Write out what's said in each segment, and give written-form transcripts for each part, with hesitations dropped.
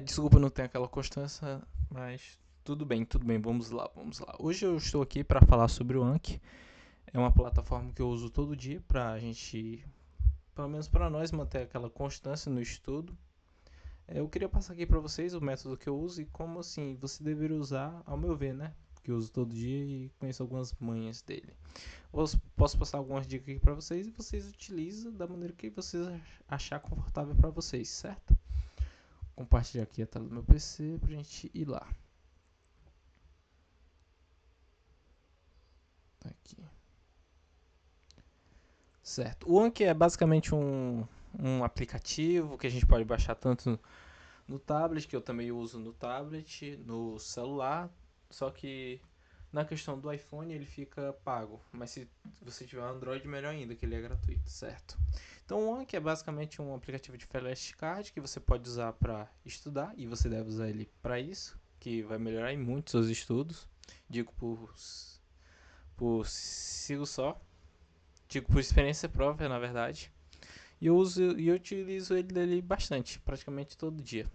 Desculpa, não tem aquela constância, mas tudo bem, vamos lá, vamos lá. Hoje eu estou aqui para falar sobre o Anki. É uma plataforma que eu uso todo dia para a gente, pelo menos para nós, manter aquela constância no estudo. Eu queria passar aqui para vocês o método que eu uso e como assim você deveria usar, ao meu ver, né? Que eu uso todo dia e conheço algumas manhas dele. Posso passar algumas dicas aqui para vocês e vocês utilizam da maneira que vocês achar confortável para vocês, certo? Compartilhar aqui a tela do meu PC pra gente ir lá. Tá aqui. Certo. O Anki é basicamente um aplicativo que a gente pode baixar tanto no tablet, que eu também uso no tablet, no celular, só que na questão do iPhone ele fica pago, mas se você tiver Android melhor ainda, que ele é gratuito, certo? Então o Anki é basicamente um aplicativo de flashcard que você pode usar para estudar e você deve usar ele para isso, que vai melhorar em muito seus estudos. Digo por sigo só, digo por experiência própria, na verdade. E eu utilizo ele dele bastante, praticamente todo dia.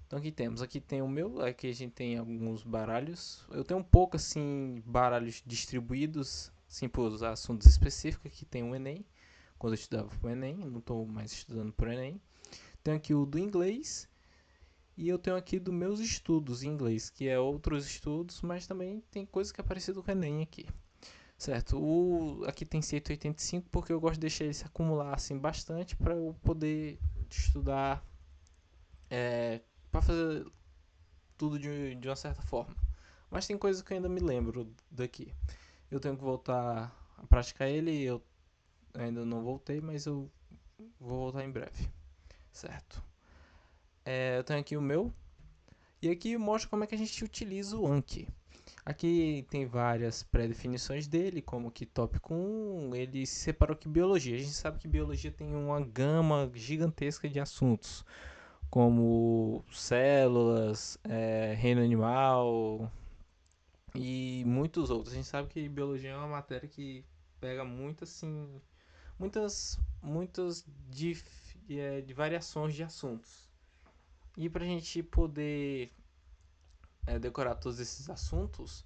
Então aqui tem o meu, aqui a gente tem alguns baralhos. Eu tenho um pouco assim baralhos distribuídos, assim por assuntos específicos. Aqui tem o Enem, quando eu estudava pro Enem, não estou mais estudando pro Enem. Tenho aqui o do inglês e eu tenho aqui dos meus estudos em inglês, que é outros estudos, mas também tem coisa que é parecido com o Enem aqui. Certo, aqui tem 185 porque eu gosto de deixar ele se acumular assim bastante para eu poder estudar, para fazer tudo de uma certa forma. Mas tem coisas que eu ainda me lembro daqui. Eu tenho que voltar a praticar ele, eu ainda não voltei, mas eu vou voltar em breve, certo? Eu tenho aqui o meu, e aqui mostra como é que a gente utiliza o Anki. Aqui tem várias pré-definições dele, como que tópico 1, ele separou que biologia. A gente sabe que biologia tem uma gama gigantesca de assuntos, como células, reino animal e muitos outros. A gente sabe que biologia é uma matéria que pega muito assim, muitas de variações de assuntos. E para a gente poder decorar todos esses assuntos,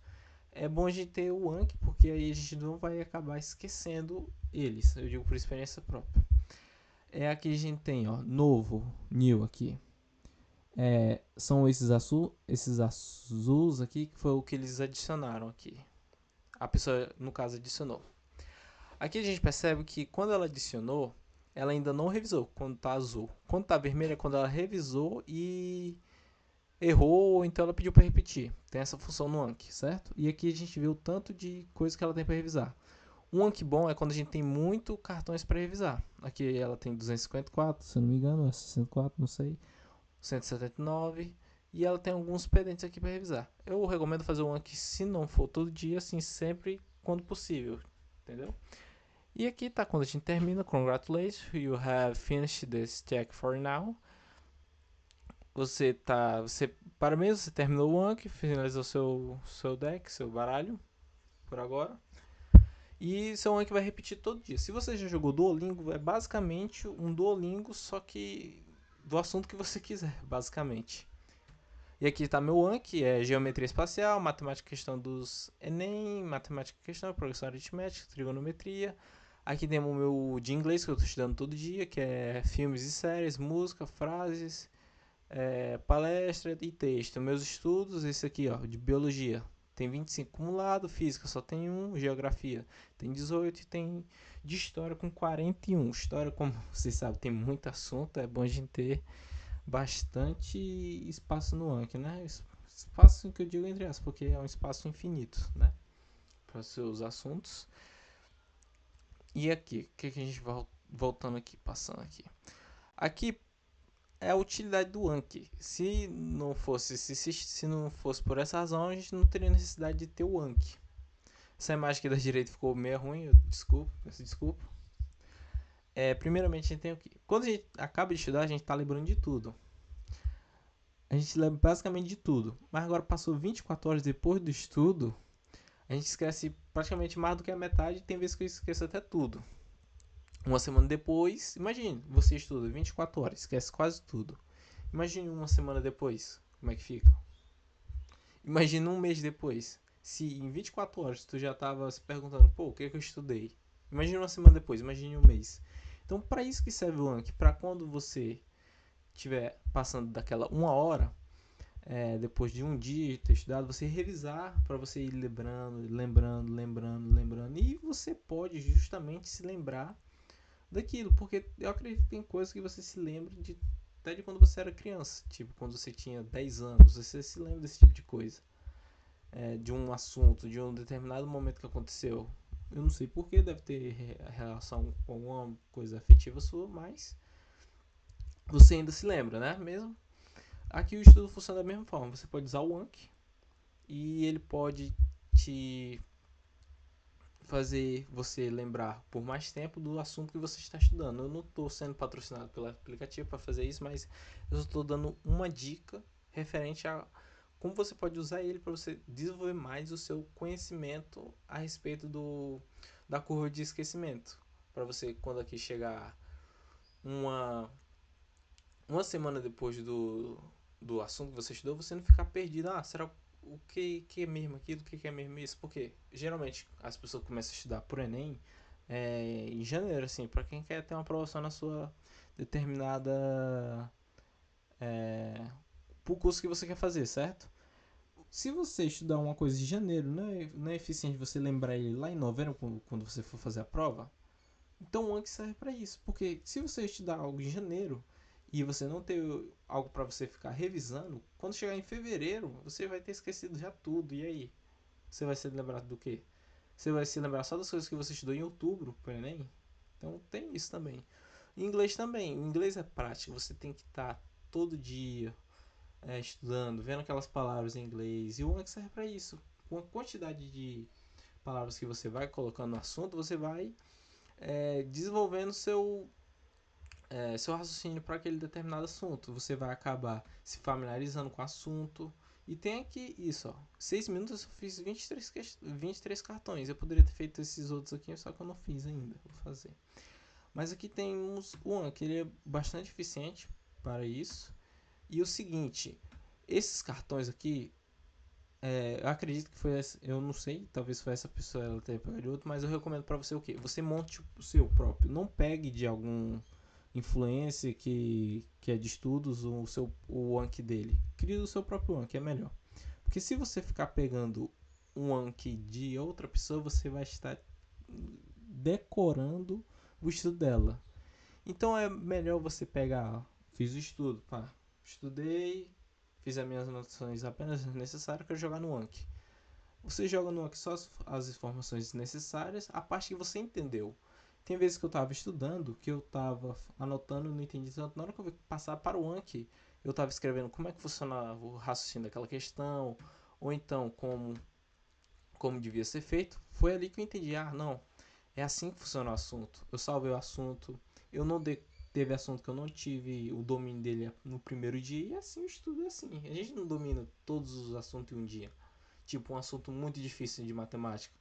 é bom a gente ter o Anki, porque aí a gente não vai acabar esquecendo eles. Eu digo por experiência própria. Aqui a gente tem, ó, novo, new aqui. São esses azuis aqui, que foi o que eles adicionaram aqui. A pessoa, no caso, adicionou. Aqui a gente percebe que quando ela adicionou, ela ainda não revisou quando tá azul. Quando tá vermelho é quando ela revisou e errou, ou então ela pediu para repetir. Tem essa função no Anki, certo? E aqui a gente vê o tanto de coisa que ela tem para revisar. Um Anki bom é quando a gente tem muito cartões para revisar. Aqui ela tem 254, se eu não me engano, é 64, não sei, 179 e ela tem alguns pendentes aqui para revisar. Eu recomendo fazer um Anki se não for todo dia, assim, sempre quando possível, entendeu? E aqui tá quando a gente termina, congratulations, you have finished this check for now. Parabéns, você terminou o Anki, finalizou seu deck, seu baralho, por agora. E seu Anki vai repetir todo dia. Se você já jogou Duolingo, é basicamente um Duolingo, só que do assunto que você quiser, basicamente. E aqui está meu Anki, é geometria espacial, matemática questão dos Enem, matemática questão, progressão aritmética, trigonometria. Aqui temos o meu de inglês que eu estou estudando todo dia, que é filmes e séries, música, frases, palestra e texto. Meus estudos, esse aqui, ó, de biologia. Tem 25 acumulado, física só tem um, geografia tem 18 e tem de história com 41. História, como vocês sabem, tem muito assunto, é bom a gente ter bastante espaço no Anki, né? Espaço que eu digo entre aspas, porque é um espaço infinito, né? Para os seus assuntos. E aqui, o que a gente vai voltando aqui, passando aqui. Aqui é a utilidade do Anki. Se não fosse por essa razão, a gente não teria necessidade de ter o Anki. Essa imagem aqui da direita ficou meio ruim, peço desculpa. Primeiramente, a gente tem o quê? Quando a gente acaba de estudar, a gente está lembrando de tudo. A gente lembra basicamente de tudo. Mas agora passou 24 horas depois do estudo, a gente esquece praticamente mais do que a metade. Tem vezes que eu esqueço até tudo. Uma semana depois, imagine, você estuda 24 horas, esquece quase tudo. Imagine uma semana depois, como é que fica? Imagine um mês depois. Se em 24 horas tu já tava se perguntando, pô, o que é que eu estudei? Imagine uma semana depois, imagine um mês. Então, para isso que serve o Anki, para quando você estiver passando daquela uma hora, depois de um dia de ter estudado, você revisar para você ir lembrando. E você pode justamente se lembrar daquilo, porque eu acredito que tem coisas que você se lembra até de quando você era criança, tipo quando você tinha 10 anos, você se lembra desse tipo de coisa, de um assunto, de um determinado momento que aconteceu. Eu não sei porquê, deve ter relação com alguma coisa afetiva sua, mas você ainda se lembra, né? Mesmo aqui o estudo funciona da mesma forma. Você pode usar o Anki e ele pode te fazer você lembrar por mais tempo do assunto que você está estudando. Eu não estou sendo patrocinado pelo aplicativo para fazer isso, mas eu estou dando uma dica referente a como você pode usar ele para você desenvolver mais o seu conhecimento a respeito da curva de esquecimento. Para você, quando aqui chegar uma, uma semana depois do assunto que você estudou, você não ficar perdido. Ah, será o que é mesmo aquilo? O que é mesmo isso? Porque geralmente as pessoas começam a estudar por Enem em janeiro, assim, para quem quer ter uma aprovação na sua determinada. Pro curso que você quer fazer, certo? Se você estudar uma coisa em janeiro, não é eficiente você lembrar ele lá em novembro, quando você for fazer a prova. Então o Anki serve para isso, porque se você estudar algo em janeiro e você não ter algo para você ficar revisando, quando chegar em fevereiro, você vai ter esquecido já tudo. E aí? Você vai se lembrar do quê? Você vai se lembrar só das coisas que você estudou em outubro para Enem? Então tem isso também. Em inglês também. O inglês é prático. Você tem que estar todo dia estudando, vendo aquelas palavras em inglês. E o Anki serve para isso. Com a quantidade de palavras que você vai colocando no assunto, você vai desenvolvendo seu raciocínio para aquele determinado assunto. Você vai acabar se familiarizando com o assunto. E tem aqui isso, ó. 6 minutos eu fiz 23 cartões. Eu poderia ter feito esses outros aqui, só que eu não fiz ainda. Vou fazer. Mas aqui temos o Anki, ele é bastante eficiente para isso. E o seguinte, esses cartões aqui, eu acredito que foi essa, eu não sei, talvez foi essa pessoa, ela tenha pegado de outro, mas eu recomendo para você o quê? Você monte o seu próprio. Não pegue de algum influência que é de estudos o Anki dele. Crie o seu próprio Anki, é melhor. Porque se você ficar pegando um Anki de outra pessoa, você vai estar decorando o estudo dela. Então é melhor você pegar, fiz o estudo, pá, estudei, fiz as minhas anotações apenas necessárias para jogar no Anki. Você joga no Anki só as informações necessárias, a parte que você entendeu. Tem vezes que eu estava estudando, que eu estava anotando e não entendi tanto. Na hora que eu passar para o Anki, eu estava escrevendo como é que funcionava o raciocínio daquela questão, ou então como devia ser feito. Foi ali que eu entendi, não, é assim que funciona o assunto. Eu salvei o assunto, eu não teve assunto que eu não tive o domínio dele no primeiro dia, e assim o estudo é assim. A gente não domina todos os assuntos em um dia. Tipo, um assunto muito difícil de matemática.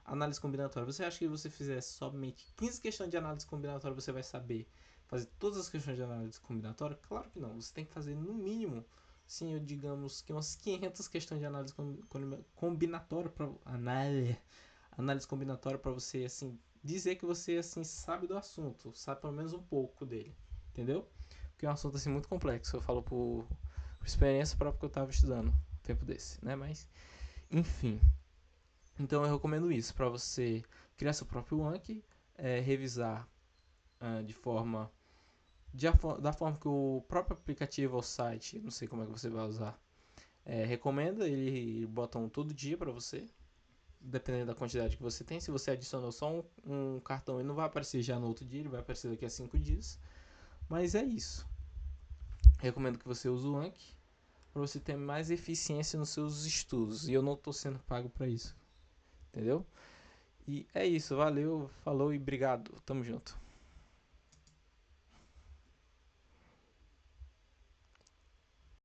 Análise combinatória. Você acha que você fizesse somente 15 questões de análise combinatória, você vai saber fazer todas as questões de análise combinatória? Claro que não. Você tem que fazer no mínimo, sim, eu digamos que umas 500 questões de análise combinatória para análise combinatória para você assim dizer que você assim sabe do assunto, sabe pelo menos um pouco dele, entendeu? Porque é um assunto assim muito complexo. Eu falo por experiência própria que eu estava estudando um tempo desse, né? Mas enfim, então eu recomendo isso para você criar seu próprio Anki, revisar de forma da forma que o próprio aplicativo ou site, não sei como é que você vai usar, recomenda. Ele bota um todo dia para você, dependendo da quantidade que você tem. Se você adicionou só um cartão, ele não vai aparecer já no outro dia, ele vai aparecer daqui a 5 dias. Mas é isso. Recomendo que você use o Anki para você ter mais eficiência nos seus estudos. E eu não estou sendo pago para isso, entendeu? E é isso, valeu, falou e obrigado. Tamo junto.